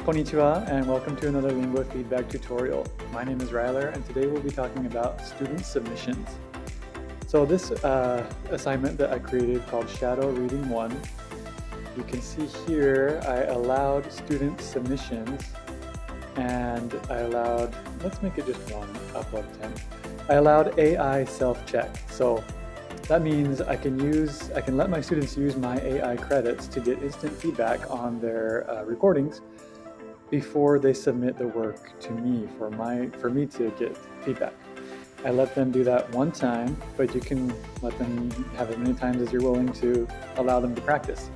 Konnichiwa and welcome to another LinguaFeedback tutorial. My name is Ryler and today we'll be talking about student submissions. So this assignment that I created called Shadow Reading 1, you can see here I allowed student submissions and I allowed, let's make it just one upload attempt. I allowed AI self-check. So that means I can let my students use my AI credits to get instant feedback on their recordings before they submit the work to me for me to get feedback. I let them do that one time, but you can let them have as many times as you're willing to allow them to practice.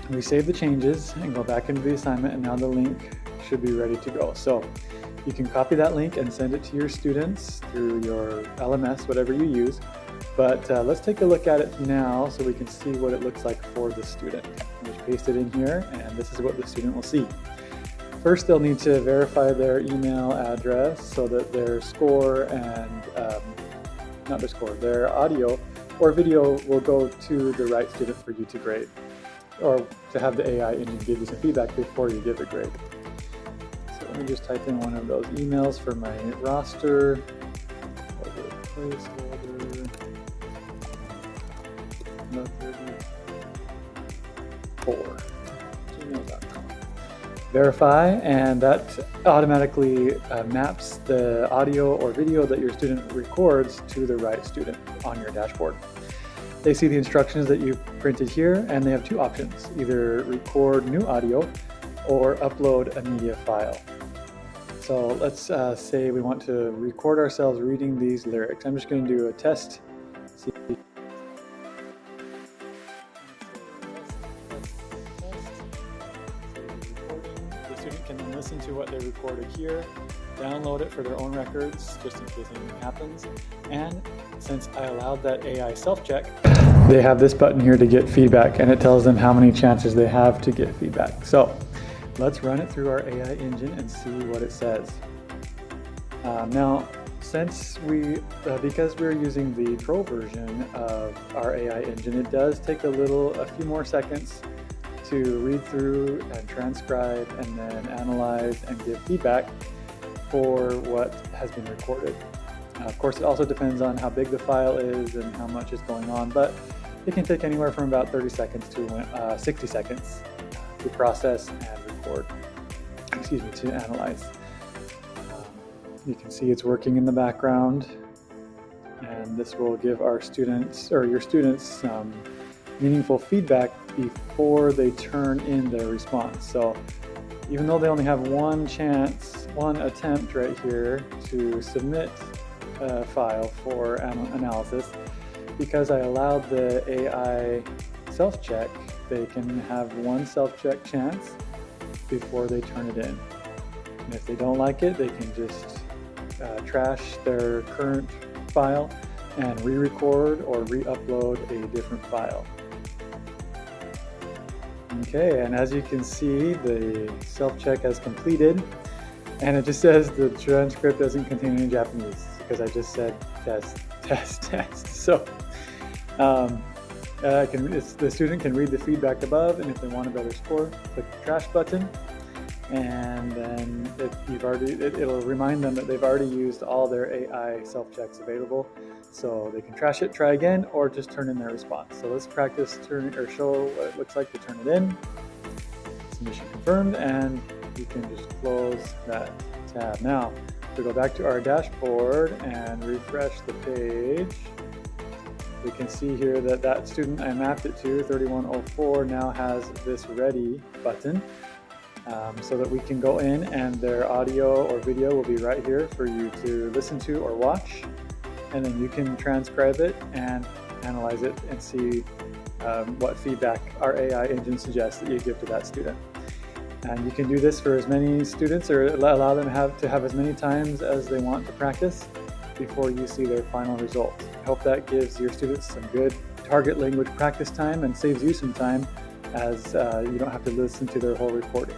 We save the changes and go back into the assignment, and now the link should be ready to go. So you can copy that link and send it to your students through your LMS, whatever you use. But let's take a look at it now so we can see what it looks like for the student. Just paste it in here, and this is what the student will see. First, they'll need to verify their email address so that their score and, their audio or video will go to the right student for you to grade, or to have the AI engine give you some feedback before you give a grade. So let me just type in one of those emails for my roster. Placeholder. 34 gmail.com. Verify, and that automatically maps the audio or video that your student records to the right student on your dashboard. They see the instructions that you printed here, and they have two options: either record new audio or upload a media file. So let's say we want to record ourselves reading these lyrics. I'm just going to do a test. The student can then listen to what they recorded here, download it for their own records, just in case anything happens. And since I allowed that AI self-check, they have this button here to get feedback, and it tells them how many chances they have to get feedback. So let's run it through our AI engine and see what it says. Now, since because we're using the Pro version of our AI engine, it does take a few more seconds to read through and transcribe and then analyze and give feedback for what has been recorded. Of course, it also depends on how big the file is and how much is going on, but it can take anywhere from about 30 seconds to 60 seconds to process and record, to analyze. You can see it's working in the background, and this will give our students, or your students, some meaningful feedback before they turn in their response. So even though they only have one attempt right here to submit a file for analysis, because I allowed the AI self-check, they can have one self-check chance before they turn it in. And if they don't like it, they can just trash their current file and re-record or re-upload a different file. Okay, and as you can see, the self-check has completed, and it just says the transcript doesn't contain any Japanese because I just said test. So the student can read the feedback above, and if they want a better score, click the trash button, and then it'll remind them that they've already used all their AI self-checks available, so they can trash it, try again, or just turn in their response. So let's practice show what it looks like to turn it in. Submission confirmed, and you can just close that tab. Now, if we go back to our dashboard and refresh the page, we can see here that student I mapped it to, 3104, now has this ready button. So that we can go in and their audio or video will be right here for you to listen to or watch, and then you can transcribe it and analyze it and see what feedback our AI engine suggests that you give to that student. And you can do this for as many students, or allow them to have as many times as they want to practice before you see their final results. I hope that gives your students some good target language practice time and saves you some time, as you don't have to listen to their whole recording.